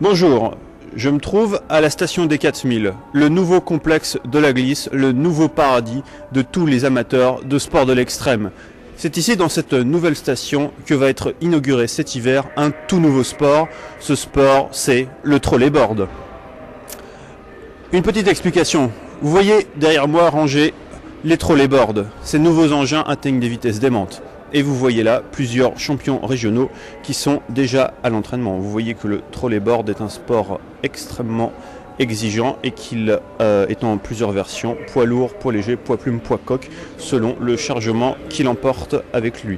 Bonjour, je me trouve à la station des 4000, le nouveau complexe de la glisse, le nouveau paradis de tous les amateurs de sport de l'extrême. C'est ici, dans cette nouvelle station, que va être inauguré cet hiver un tout nouveau sport. Ce sport, c'est le trolleyboard. Une petite explication. Vous voyez derrière moi ranger les trolleyboards. Ces nouveaux engins atteignent des vitesses démentes. Et vous voyez là plusieurs champions régionaux qui sont déjà à l'entraînement. Vous voyez que le trolleyboard est un sport extrêmement exigeant et qu'il est en plusieurs versions, poids lourd, poids léger, poids plume, poids coque, selon le chargement qu'il emporte avec lui.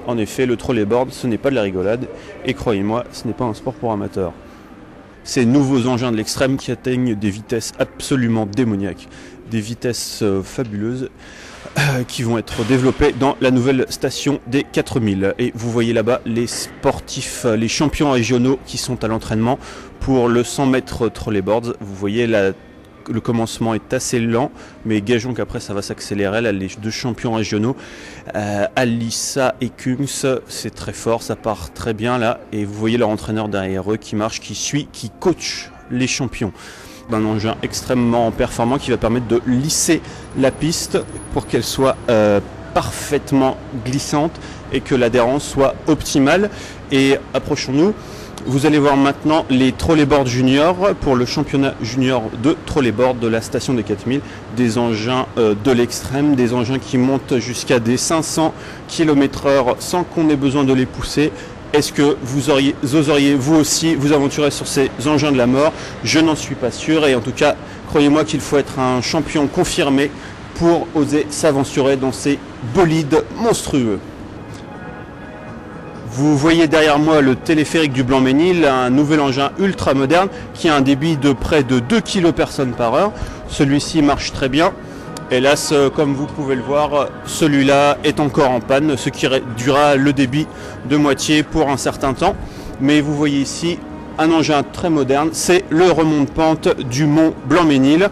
En effet, le trolleyboard, ce n'est pas de la rigolade et croyez-moi, ce n'est pas un sport pour amateurs. Ces nouveaux engins de l'extrême qui atteignent des vitesses absolument démoniaques, des vitesses fabuleuses qui vont être développés dans la nouvelle station des 4000. Et vous voyez là-bas les sportifs, les champions régionaux qui sont à l'entraînement pour le 100 mètres trolleyboards. Vous voyez le commencement est assez lent, mais gageons qu'après ça va s'accélérer. Là, les deux champions régionaux, Alissa et Kungs, c'est très fort, ça part très bien là. Et vous voyez leur entraîneur derrière eux qui marche, qui suit, qui coach les champions. D'un engin extrêmement performant qui va permettre de lisser la piste pour qu'elle soit parfaitement glissante et que l'adhérence soit optimale. Et approchons-nous, vous allez voir maintenant les trolleyboards juniors pour le championnat junior de trolleyboard de la station des 4000. Des engins de l'extrême, des engins qui montent jusqu'à des 500 km/h sans qu'on ait besoin de les pousser. Est-ce que vous oseriez vous aussi vous aventurer sur ces engins de la mort? Je n'en suis pas sûr et en tout cas, croyez-moi qu'il faut être un champion confirmé pour oser s'aventurer dans ces bolides monstrueux. Vous voyez derrière moi le téléphérique du Blanc-Ménil, un nouvel engin ultra moderne qui a un débit de près de 2 kg personne par heure. Celui-ci marche très bien. Hélas, comme vous pouvez le voir, celui-là est encore en panne, ce qui réduira le débit de moitié pour un certain temps. Mais vous voyez ici un engin très moderne, c'est le remonte-pente du mont Blanc-Ménil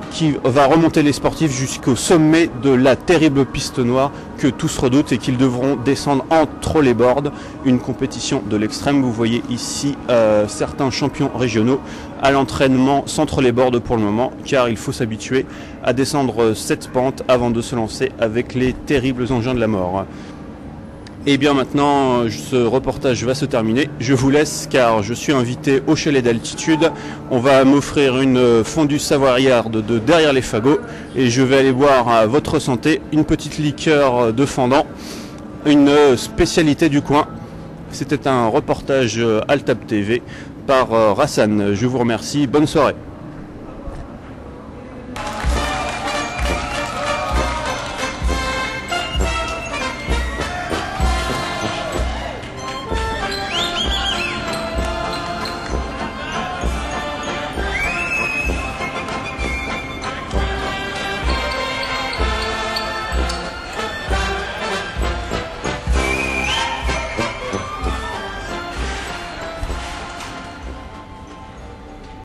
qui va remonter les sportifs jusqu'au sommet de la terrible piste noire que tous redoutent et qu'ils devront descendre en trolleyboard, une compétition de l'extrême. Vous voyez ici certains champions régionaux à l'entraînement sans trolleyboard pour le moment, car il faut s'habituer à descendre cette pente avant de se lancer avec les terribles engins de la mort. Et bien maintenant, ce reportage va se terminer. Je vous laisse car je suis invité au chalet d'altitude. On va m'offrir une fondue savoyarde de derrière les fagots et je vais aller boire à votre santé une petite liqueur de fendant, une spécialité du coin. C'était un reportage Altab TV par Rassan. Je vous remercie. Bonne soirée.